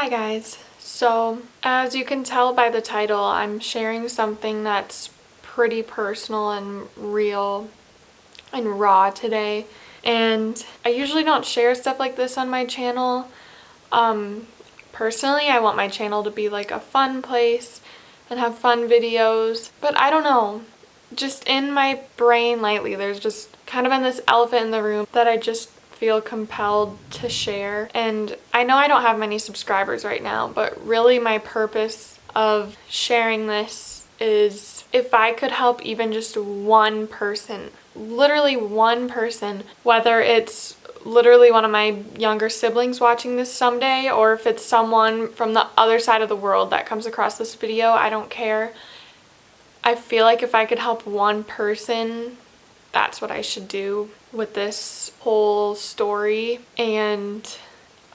Hi guys. So, as you can tell by the title, I'm sharing something that's pretty personal and real and raw today. And I usually don't share stuff like this on my channel. Personally, I want my channel to be like a fun place and have fun videos. But I don't know. Just in my brain lately, there's just kind of been this elephant in the room that I just feel compelled to share. And I know I don't have many subscribers right now, but really my purpose of sharing this is if I could help even just one person, literally one person, whether it's literally one of my younger siblings watching this someday, or if it's someone from the other side of the world that comes across this video, I don't care. I feel like if I could help one person, that's what I should do with this whole story. And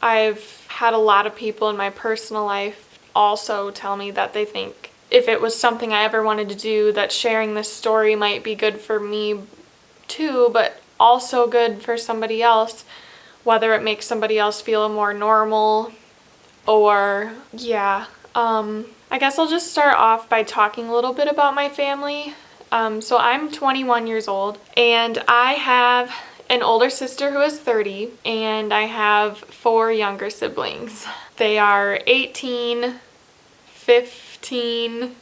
I've had a lot of people in my personal life also tell me that they think if it was something I ever wanted to do, that sharing this story might be good for me too, but also good for somebody else, whether it makes somebody else feel more normal or I guess I'll just start off by talking a little bit about my family. So I'm 21 years old and I have an older sister who is 30 and I have 4 younger siblings. They are 18, 15,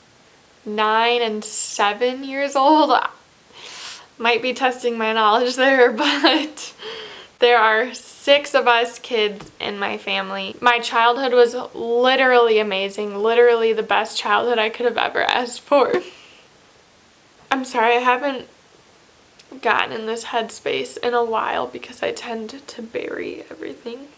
9, and 7 years old. Might be testing my knowledge there, but there are 6 of us kids in my family. My childhood was literally amazing, literally the best childhood I could have ever asked for. I'm sorry, I haven't gotten in this headspace in a while because I tend to bury everything.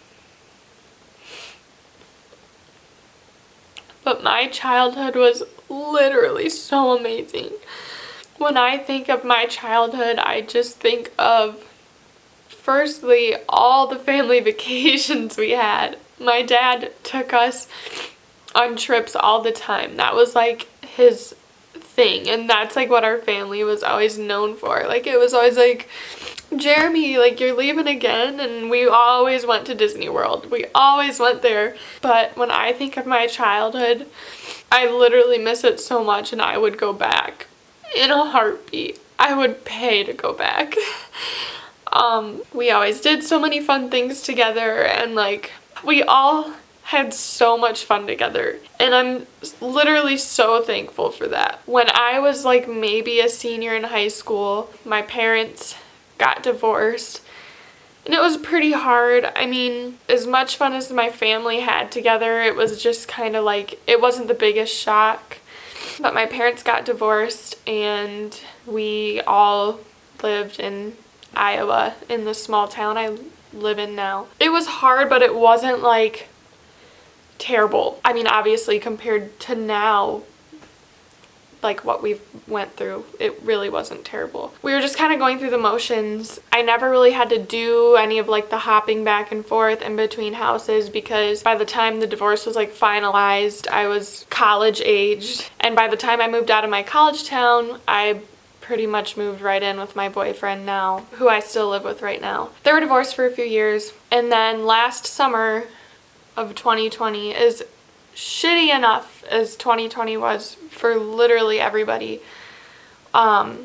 But my childhood was literally so amazing. When I think of my childhood, I just think of, firstly, all the family vacations we had. My dad took us on trips all the time. That was like his thing, and that's like what our family was always known for. Like, it was always like, Jeremy, like, you're leaving again? And we always went to Disney World. We always went there. But when I think of my childhood, I literally miss it so much, and I would go back in a heartbeat. I would pay to go back. We always did so many fun things together, and like, we all had so much fun together, and I'm literally so thankful for that. When I was like maybe a senior in high school, my parents got divorced, and it was pretty hard. I mean, as much fun as my family had together, it was just kind of like, it wasn't the biggest shock. But my parents got divorced, and we all lived in Iowa, in the small town I live in now. It was hard, but it wasn't like terrible. I mean, obviously compared to now, like what we've went through, it really wasn't terrible. We were just kind of going through the motions. I never really had to do any of like the hopping back and forth in between houses, because by the time the divorce was like finalized, I was college aged, and by the time I moved out of my college town, I pretty much moved right in with my boyfriend now, who I still live with right now. They were divorced for a few years, and then last summer of 2020, as shitty enough as 2020 was for literally everybody, it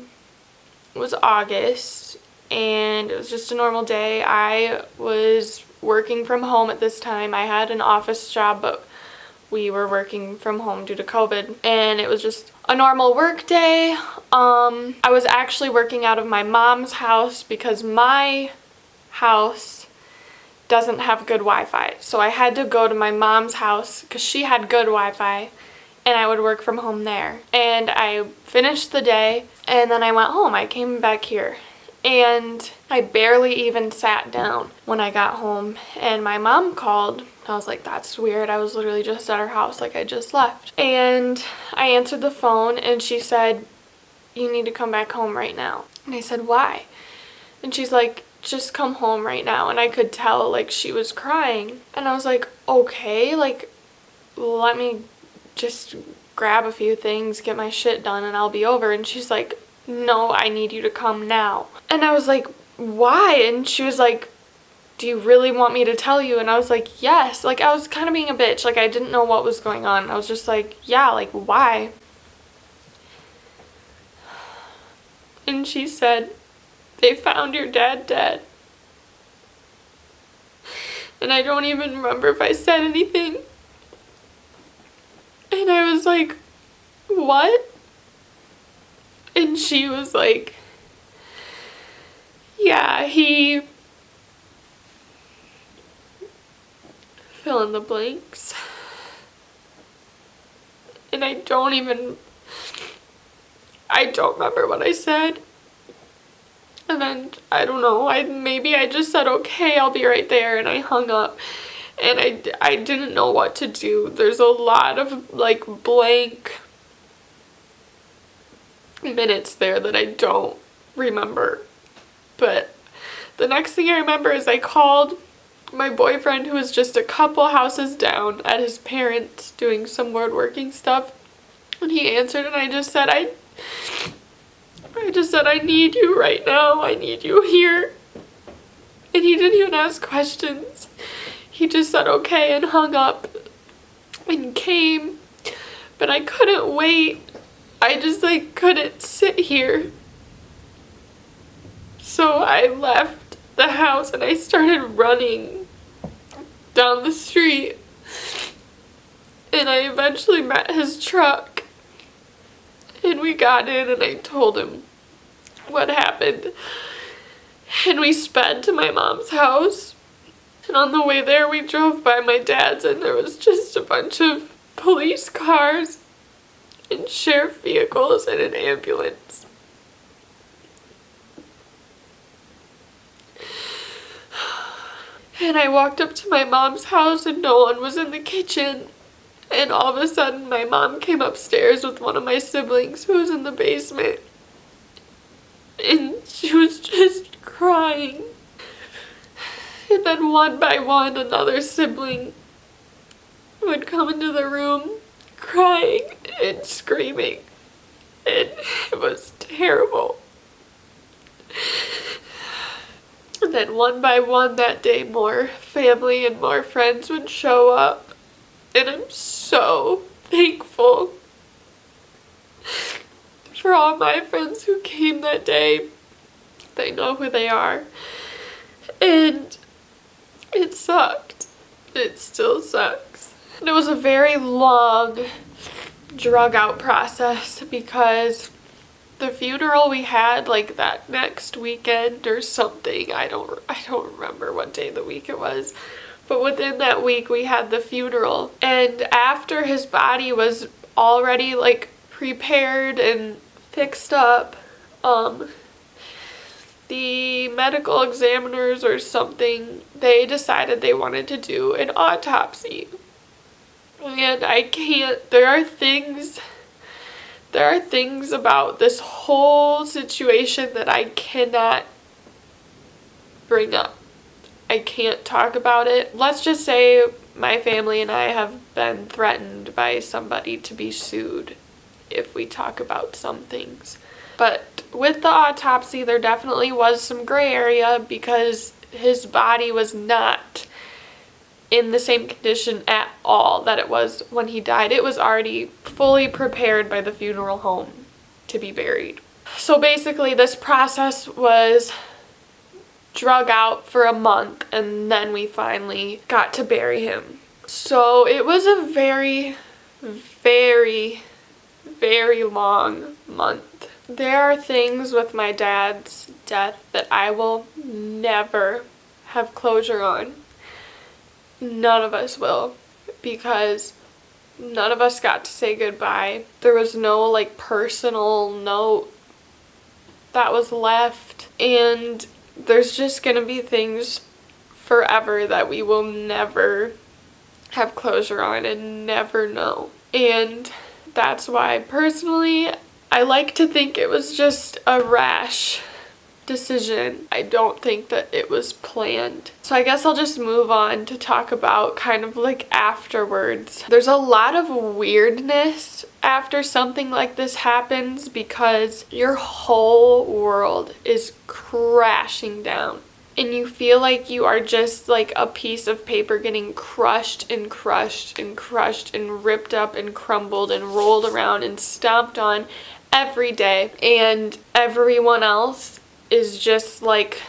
was August, and it was just a normal day. I was working from home at this time. I had an office job, but we were working from home due to COVID, and it was just a normal work day. I was actually working out of my mom's house because my house doesn't have good Wi-Fi. So I had to go to my mom's house because she had good Wi-Fi, and I would work from home there. And I finished the day, and then I went home. I came back here, and I barely even sat down when I got home, and my mom called. I was like, that's weird. I was literally just at her house, like I just left. And I answered the phone, and she said, you need to come back home right now. And I said, why? And she's like, just come home right now. And I could tell like she was crying, and I was like, okay, like let me just grab a few things, get my shit done, and I'll be over. And she's like, no, I need you to come now. And I was like, why? And she was like, do you really want me to tell you? And I was like, yes. Like, I was kind of being a bitch. Like, I didn't know what was going on. I was just like, yeah, like, why? And she said, they found your dad dead. And I don't even remember if I said anything. And I was like, what? And she was like, yeah, he... fill in the blanks. And I don't remember what I said. And then, I don't know, maybe I just said, okay, I'll be right there, and I hung up. And I didn't know what to do. There's a lot of, like, blank minutes there that I don't remember. But the next thing I remember is I called my boyfriend, who was just a couple houses down at his parents' doing some woodworking stuff. And he answered, and I just said, I need you right now. I need you here. And he didn't even ask questions. He just said okay and hung up and came. But I couldn't wait. I just, like, couldn't sit here. So I left the house and I started running down the street. And I eventually met his truck. And we got in and I told him what happened. And we sped to my mom's house. And on the way there we drove by my dad's and there was just a bunch of police cars and sheriff vehicles and an ambulance. And I walked up to my mom's house and no one was in the kitchen. And all of a sudden my mom came upstairs with one of my siblings who was in the basement. And she was just crying. And then one by one another sibling would come into the room crying and screaming. And it was terrible. And then one by one that day more family and more friends would show up. And I'm so thankful for all my friends who came that day. They know who they are. And it sucked. It still sucks. And it was a very long, drug out process because the funeral we had like that next weekend or something. I don't remember what day of the week it was. But within that week we had the funeral. And after his body was already like prepared and fixed up, the medical examiners or something, they decided they wanted to do an autopsy. And I can't, there are things about this whole situation that I cannot bring up. I can't talk about it. Let's just say my family and I have been threatened by somebody to be sued if we talk about some things. But with the autopsy, there definitely was some gray area because his body was not in the same condition at all that it was when he died. It was already fully prepared by the funeral home to be buried. So basically this process was drug out for a month and then we finally got to bury him. So it was a very, very, very long month. There are things with my dad's death that I will never have closure on. None of us will, because none of us got to say goodbye. There was no like personal note that was left, and there's just gonna be things forever that we will never have closure on and never know. And that's why personally I like to think it was just a rash decision. I don't think that it was planned. So I guess I'll just move on to talk about kind of like afterwards. There's a lot of weirdness after something like this happens because your whole world is crashing down. and you feel like you are just like a piece of paper getting crushed and crushed and crushed and ripped up and crumbled and rolled around and stomped on every day, and everyone else is just like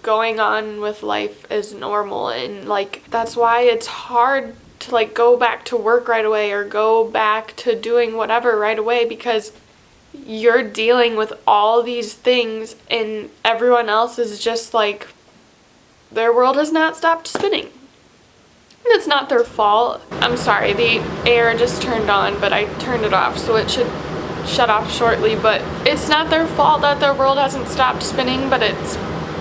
going on with life as normal. And like that's why it's hard to like go back to work right away or go back to doing whatever right away, because you're dealing with all these things and everyone else is just like, their world has not stopped spinning. And it's not their fault. I'm sorry, the air just turned on, but I turned it off, so it should shut off shortly. But it's not their fault that their world hasn't stopped spinning, but it's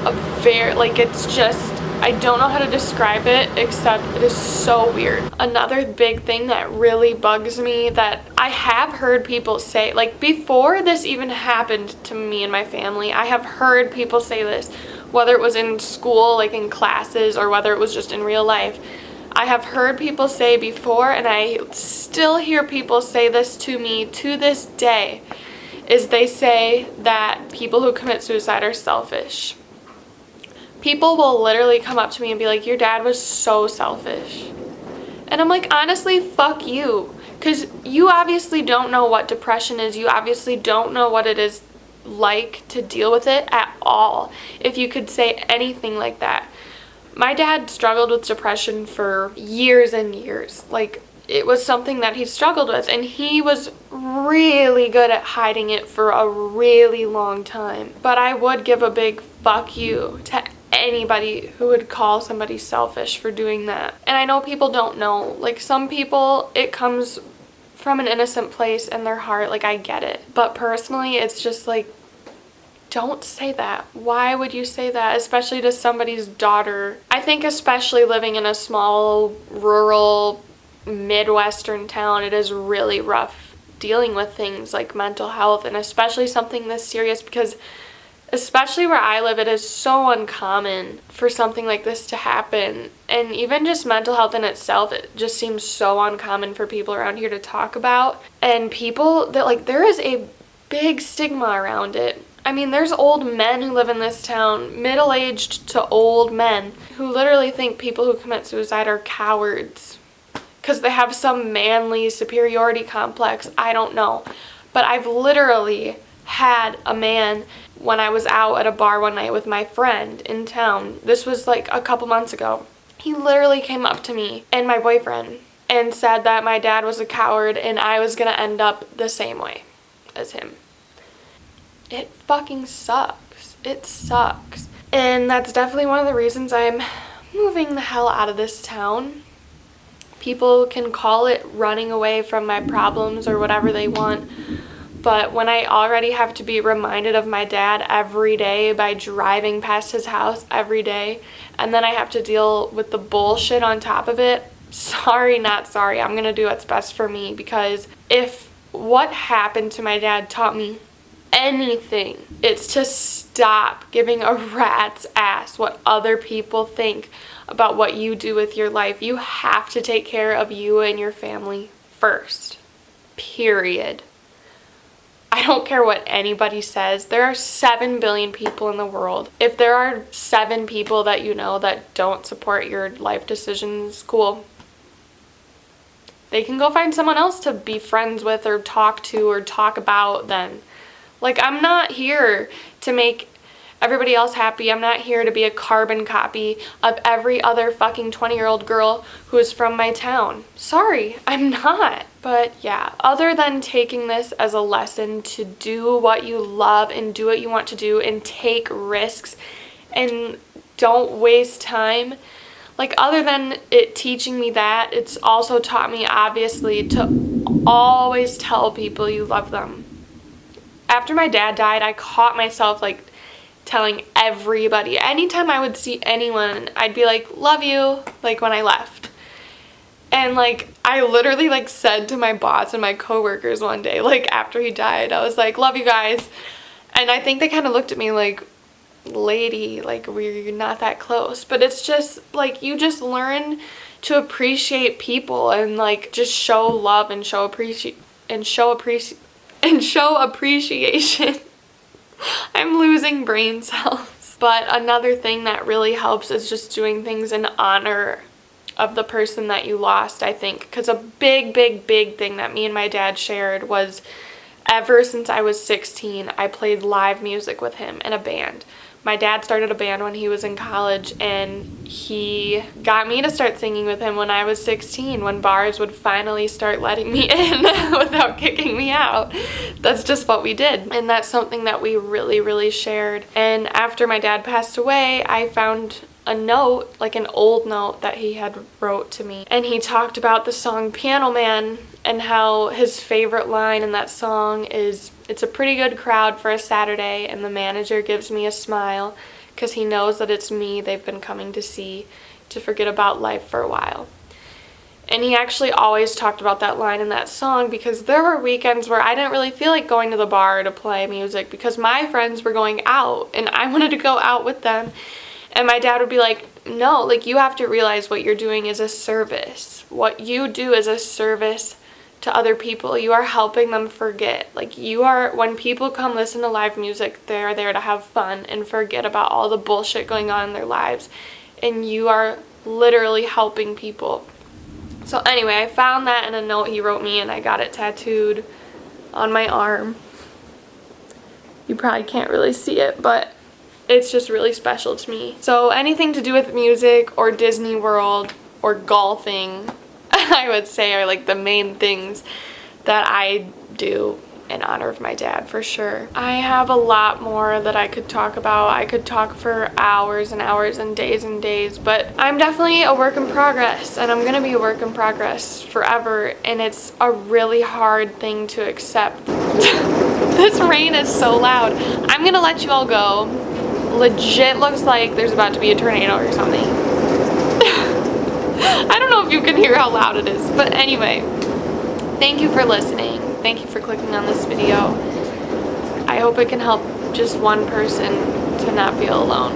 a very, like, it's just, I don't know how to describe it except it is so weird. Another big thing that really bugs me that I have heard people say, like before this even happened to me and my family, I have heard people say this, whether it was in school, like in classes, or whether it was just in real life. I have heard people say before, and I still hear people say this to me to this day, is they say that people who commit suicide are selfish. People will literally come up to me and be like, your dad was so selfish. And I'm like, honestly, fuck you. Because you obviously don't know what depression is. You obviously don't know what it is like to deal with it at all, if you could say anything like that. My dad struggled with depression for years and years. Like, it was something that he struggled with, and he was really good at hiding it for a really long time. But I would give a big fuck you to anybody who would call somebody selfish for doing that. And I know people don't know. Like, some people, it comes from an innocent place in their heart. Like, I get it. But personally, it's just like, don't say that. Why would you say that? Especially to somebody's daughter. I think especially living in a small, rural, Midwestern town, it is really rough dealing with things like mental health, and especially something this serious, because especially where I live, it is so uncommon for something like this to happen. And even just mental health in itself, it just seems so uncommon for people around here to talk about. And people that, like, there is a big stigma around it. I mean, there's old men who live in this town, middle-aged to old men, who literally think people who commit suicide are cowards because they have some manly superiority complex. I don't know. But I've literally had a man, when I was out at a bar one night with my friend in town, this was like a couple months ago, he literally came up to me and my boyfriend and said that my dad was a coward and I was gonna end up the same way as him. It fucking sucks. It sucks. And that's definitely one of the reasons I'm moving the hell out of this town. People can call it running away from my problems or whatever they want, but when I already have to be reminded of my dad every day by driving past his house every day, and then I have to deal with the bullshit on top of it, sorry, not sorry. I'm gonna do what's best for me, because if what happened to my dad taught me anything, it's to stop giving a rat's ass what other people think about what you do with your life. You have to take care of you and your family first. Period. I don't care what anybody says. There are 7 billion people in the world. If there are 7 people that you know that don't support your life decisions, cool. They can go find someone else to be friends with or talk to or talk about then. Like, I'm not here to make everybody else happy. I'm not here to be a carbon copy of every other fucking 20-year-old girl who is from my town. Sorry, I'm not. But yeah, other than taking this as a lesson to do what you love and do what you want to do and take risks and don't waste time, like, other than it teaching me that, it's also taught me, obviously, to always tell people you love them. After my dad died, I caught myself, like, telling everybody. Anytime I would see anyone, I'd be like, love you, like, when I left. And, like, I literally, like, said to my boss and my coworkers one day, like, after he died, I was like, love you guys. And I think they kind of looked at me like, lady, like, we're not that close. But it's just, like, you just learn to appreciate people and, like, just show love and show appreciation. I'm losing brain cells. But another thing that really helps is just doing things in honor of the person that you lost, I think. Because a big thing that me and my dad shared was ever since I was 16, I played live music with him in a band. My dad started a band when he was in college, and he got me to start singing with him when I was 16, when bars would finally start letting me in without kicking me out. That's just what we did, and that's something that we really shared. And after my dad passed away, I found a note, like an old note that he had wrote to me, and he talked about the song Piano Man and how his favorite line in that song is, "It's a pretty good crowd for a Saturday, and the manager gives me a smile because he knows that it's me they've been coming to see to forget about life for a while." And he actually always talked about that line in that song, because there were weekends where I didn't really feel like going to the bar to play music because my friends were going out and I wanted to go out with them. And my dad would be like, "No, like, you have to realize what you're doing is a service. What you do is a service to other people. You are helping them forget. Like, you are, when people come listen to live music, they're there to have fun and forget about all the bullshit going on in their lives. And you are literally helping people." So anyway, I found that in a note he wrote me, and I got it tattooed on my arm. You probably can't really see it, but it's just really special to me. So anything to do with music or Disney World or golfing, I would say, are like the main things that I do in honor of my dad, for sure. I have a lot more that I could talk about. I could talk for hours and hours and days, but I'm definitely a work in progress, and I'm gonna be a work in progress forever, and it's a really hard thing to accept. This rain is so loud. I'm gonna let you all go. Legit looks like there's about to be a tornado or something. I don't know if you can hear how loud it is, but anyway, thank you for listening. Thank you for clicking on this video. I hope it can help just one person to not feel alone.